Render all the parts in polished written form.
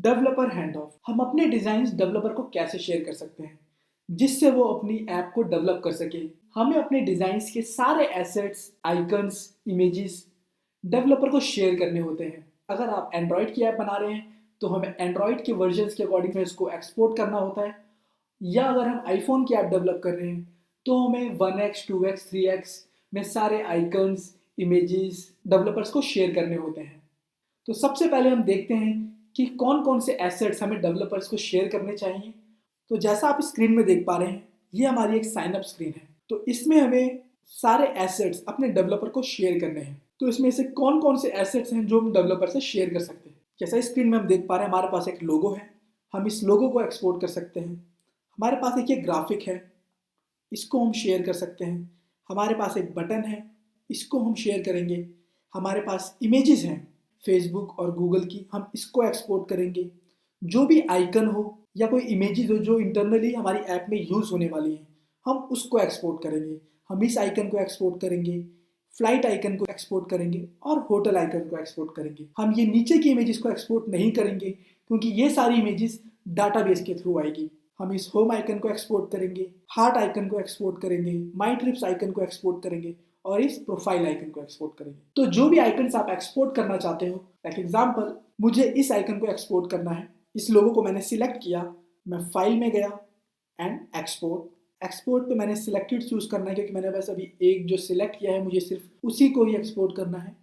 Developer hand of. हम अपने design developer को कैसे शेयर कर सकते हैं जिससे वो अपनी ऐप को डेवलप कर सके। हमें अपने डिजाइन्स के सारे एसेट्स, आइकन्स, इमेजेस डेवलपर को शेयर करने होते हैं। अगर आप एंड्रॉयड की ऐप बना रहे हैं तो हमें एंड्रॉयड के वर्जन्स के अकॉर्डिंग में इसको एक्सपोर्ट करना होता है, या अगर हम आईफोन की ऐप डेवलप कर रहे हैं तो हमें 1x 2x 3x में सारे आइकन्स, इमेजेस डेवलपर्स को शेयर करने होते हैं। तो सबसे पहले हम देखते हैं कि कौन कौन से एसेट्स हमें डेवलपर्स को शेयर करने चाहिए। तो जैसा आप स्क्रीन में देख पा रहे हैं, ये हमारी एक साइन अप स्क्रीन है। तो इसमें हमें सारे एसेट्स अपने डेवलपर को शेयर करने हैं। तो इसमें से कौन कौन से एसेट्स हैं जो हम डेवलपर से शेयर कर सकते हैं। जैसा स्क्रीन में हम देख पा रहे हैं, हमारे पास एक लोगो है, हम इस लोगो को एक्सपोर्ट कर सकते हैं। हमारे पास एक ये ग्राफिक है, इसको हम शेयर कर सकते हैं। हमारे पास एक बटन है, इसको हम शेयर करेंगे। हमारे पास इमेजेस हैं फेसबुक और गूगल की, हम इसको एक्सपोर्ट करेंगे। जो भी आइकन हो या कोई इमेजेस हो जो इंटरनली हमारी ऐप में यूज़ होने वाली हैं, हम उसको एक्सपोर्ट करेंगे। हम इस आइकन को एक्सपोर्ट करेंगे, फ्लाइट आइकन को एक्सपोर्ट करेंगे और होटल आइकन को एक्सपोर्ट करेंगे। हम ये नीचे की इमेजेस को एक्सपोर्ट नहीं करेंगे क्योंकि ये सारी इमेजेस डाटाबेस के थ्रू आएगी। हम इस होम आइकन को एक्सपोर्ट करेंगे, हार्ट आइकन को एक्सपोर्ट करेंगे, माई ट्रिप्स आइकन को एक्सपोर्ट करेंगे और इस प्रोफाइल आइकन को एक्सपोर्ट करेंगे। तो जो भी आइकन्स आप एक्सपोर्ट करना चाहते हो, लाइक एग्जांपल मुझे इस आइकन को एक्सपोर्ट करना है। इस लोगो को मैंने सिलेक्ट किया, मैं फाइल में गया एंड एक्सपोर्ट पे मैंने सिलेक्टेड चूज करना है क्योंकि मैंने बस अभी एक जो सिलेक्ट किया है, मुझे सिर्फ उसी को ही एक्सपोर्ट करना है।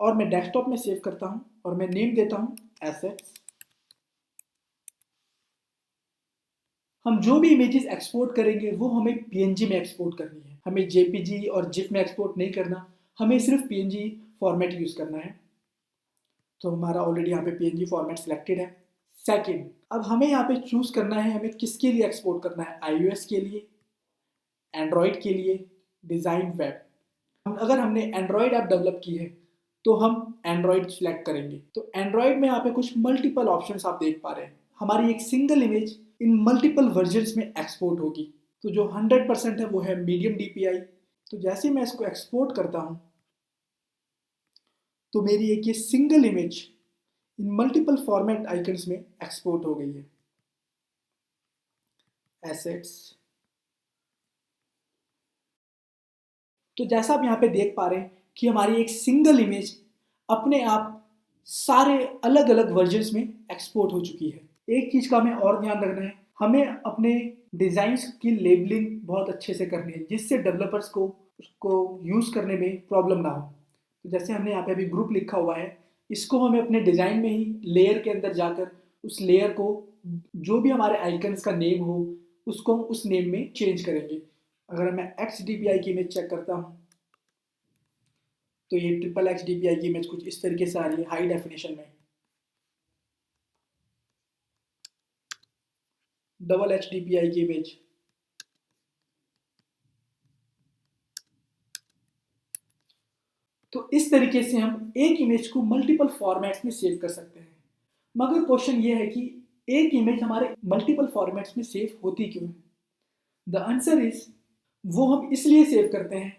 और मैं डेस्कटॉप में सेव करता हूं और मैं नेम देता हूं एसेट्स। हम जो भी इमेजेस एक्सपोर्ट करेंगे वो हमें पीएनजी में एक्सपोर्ट करनी है, हमें जेपीजी और जिप में एक्सपोर्ट नहीं करना, हमें सिर्फ पीएनजी फॉर्मेट यूज करना है। तो हमारा ऑलरेडी यहाँ पे पीएनजी फॉर्मेट सिलेक्टेड है। सेकंड, अब हमें यहाँ पे चूज करना है हमें किसके लिए एक्सपोर्ट करना है, आईओएस के लिए, एंड्रॉयड के लिए, डिजाइन वेब। अगर हमने एंड्रॉयड ऐप डेवलप की है तो हम एंड्रॉयड सिलेक्ट करेंगे। तो एंड्रॉयड में यहाँ पे कुछ मल्टीपल ऑप्शंस आप देख पा रहे हैं। हमारी एक single image in multiple versions में एक्सपोर्ट होगी। तो जो 100% है वो है मीडियम डीपीआई। तो जैसे मैं इसको एक्सपोर्ट करता हूँ तो मेरी एक ये single image in multiple format icons में एक्सपोर्ट हो गई है। एसेट्स। तो जैसा आप यहाँ पे देख पा रहे हैं कि हमारी एक सिंगल इमेज अपने आप सारे अलग अलग वर्जन्स में एक्सपोर्ट हो चुकी है। एक चीज़ का हमें और ध्यान रखना है, हमें अपने डिज़ाइंस की लेबलिंग बहुत अच्छे से करनी है जिससे डेवलपर्स को उसको यूज़ करने में प्रॉब्लम ना हो। तो जैसे हमने यहाँ पे अभी ग्रुप लिखा हुआ है, इसको हमें अपने डिज़ाइन में ही लेयर के अंदर जाकर उस लेयर को जो भी हमारे आइकन्स का नेम हो उसको हम उस नेम में चेंज करेंगे। अगर मैं XDPI की इमेज चेक करता हूँ तो ये XXDPI की इमेज कुछ इस तरीके से आ रही है हाई डेफिनेशन में। HDPI की इमेज तो इस तरीके से हम एक इमेज को मल्टीपल फॉर्मेट्स में सेव कर सकते हैं। मगर क्वेश्चन ये है कि एक इमेज हमारे मल्टीपल फॉर्मेट्स में सेव होती क्यों है? द आंसर इज, वो हम इसलिए सेव करते हैं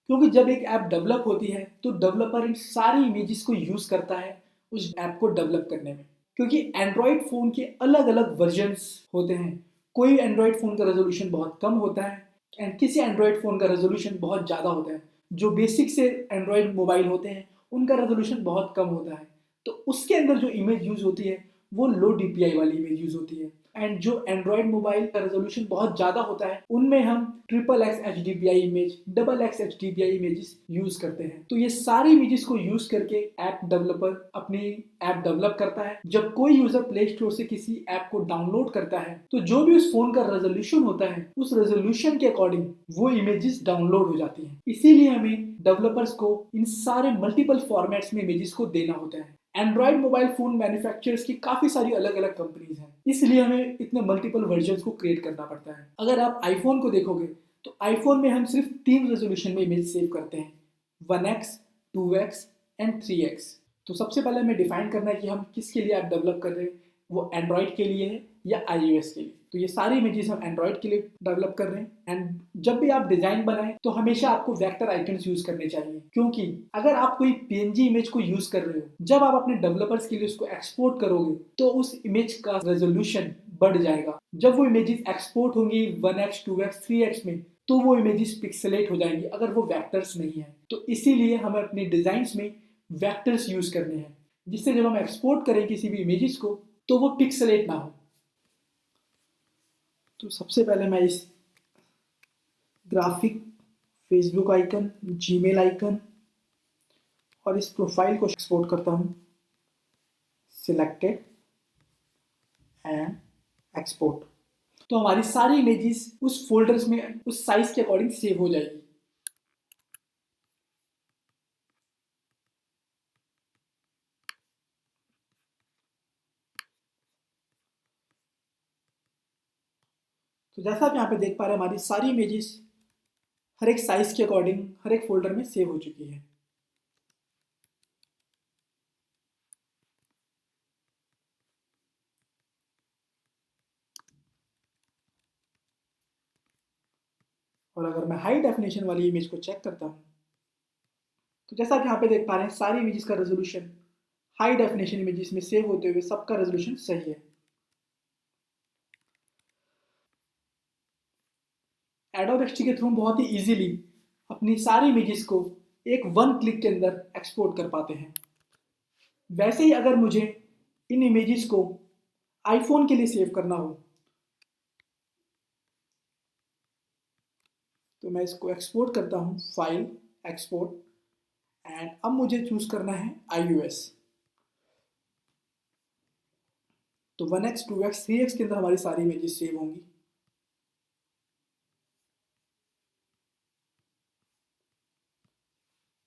क्योंकि जब एक ऐप डेवलप होती है तो डेवलपर इन सारी इमेजेस को यूज करता है उस ऐप को डेवलप करने में। क्योंकि एंड्रॉयड फ़ोन के अलग अलग वर्जन्स होते हैं। कोई एंड्रॉयड फ़ोन का रेजोल्यूशन बहुत कम होता है एंड किसी एंड्रॉयड फ़ोन का रेजोल्यूशन बहुत ज़्यादा होता है। जो बेसिक से एंड्रॉयड मोबाइल होते हैं उनका रेजोल्यूशन बहुत कम होता है। तो उसके अंदर जो इमेज यूज़ होती है वो लो डीपीआई वाली इमेज यूज़ होती है। एंड जो एंड्रॉयड मोबाइल का रेजोल्यूशन बहुत ज़्यादा होता है उनमें हम XXX HDPI image, XX HDPI images use करते हैं। तो ये सारी इमेजेस को यूज करके ऐप डेवलपर अपनी ऐप डेवलप करता है। जब कोई यूजर प्ले स्टोर से किसी ऐप को डाउनलोड करता है तो जो भी उस फोन का रेजोल्यूशन होता है उस रेजोल्यूशन के अकॉर्डिंग वो इमेजेस डाउनलोड हो जाती हैं। इसीलिए हमें डेवलपर्स को इन सारे मल्टीपल फॉर्मेट्स में इमेजेस को देना होता है। एंड्रॉयड मोबाइल फोन मैन्युफैक्चरर्स की काफी सारी अलग अलग कंपनीज हैं, इसलिए हमें इतने मल्टीपल वर्जन्स को क्रिएट करना पड़ता है। अगर आप आईफोन को देखोगे तो आईफोन में हम सिर्फ 3 रेजोल्यूशन में इमेज सेव करते हैं, 1x 2x एंड 3x। तो सबसे पहले हमें डिफाइन करना है कि हम किसके लिए ऐप डेवलप कर रहे हैं, वो एंड्रॉयड के लिए है या iOS के लिए। तो ये सारी इमेजेस हम एंड्रॉइड के लिए डेवलप कर रहे हैं। एंड जब भी आप डिजाइन बनाएं तो हमेशा आपको वेक्टर आइकन्स यूज करने चाहिए, क्योंकि अगर आप कोई पीएनजी इमेज को यूज कर रहे हो, जब आप अपने डेवलपर्स के लिए उसको एक्सपोर्ट करोगे तो उस इमेज का रेजोल्यूशन बढ़ जाएगा। जब वो इमेजेस एक्सपोर्ट होंगी 1x 2x 3x में, तो वो इमेजेस पिक्सेलेट हो जाएंगी अगर वो वेक्टर्स नहीं है। तो इसीलिए हमें अपने डिजाइन्स में वेक्टर्स यूज करने हैं, जिससे जब हम एक्सपोर्ट करें किसी भी इमेजेस को तो वो पिक्सेलेट ना हो। तो सबसे पहले मैं इस graphic, Facebook icon, Gmail icon और इस प्रोफाइल को एक्सपोर्ट करता हूँ। Selected and export. तो हमारी सारी इमेजेस उस फोल्डर्स में उस साइज के अकॉर्डिंग सेव हो जाएगी। तो जैसा आप यहाँ पे देख पा रहे हैं, हमारी सारी इमेजेस हर एक साइज के अकॉर्डिंग हर एक फोल्डर में सेव हो चुकी है। और अगर मैं हाई डेफिनेशन वाली इमेज को चेक करता हूँ, तो जैसा आप यहाँ पे देख पा रहे हैं, सारी इमेजेस का रेजोल्यूशन हाई डेफिनेशन इमेजेस में सेव होते हुए सबका रेजोल्यूशन सही है। एडोब एक्सडी के थ्रू हम बहुत ही इजीली अपनी सारी इमेजेस को एक वन क्लिक के अंदर एक्सपोर्ट कर पाते हैं। वैसे ही अगर मुझे इन इमेजेस को आईफोन के लिए सेव करना हो, तो मैं इसको एक्सपोर्ट करता हूँ, फाइल, एक्सपोर्ट, एंड अब मुझे चूज करना है iOS। तो 1x 2x 3x के अंदर हमारी सारी इमेजेस सेव होंगी।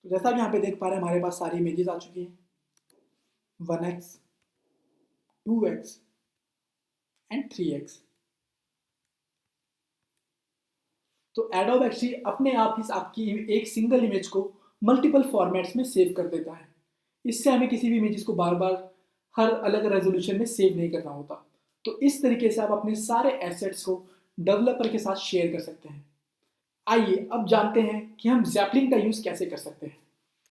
तो जैसा आप यहाँ पे देख पा रहे हैं, हमारे पास सारी इमेजेस आ चुकी हैं, 1x 2x एंड 3x। तो एडोब एक्चुअली अपने आप ही आपकी एक सिंगल इमेज को मल्टीपल फॉर्मेट्स में सेव कर देता है। इससे हमें किसी भी इमेजेस को बार बार हर अलग रेजोल्यूशन में सेव नहीं करना होता। तो इस तरीके से आप अपने सारे एसेट्स को डेवलपर के साथ शेयर कर सकते हैं। आइए अब जानते हैं कि हम जैपलिन का यूज़ कैसे कर सकते हैं।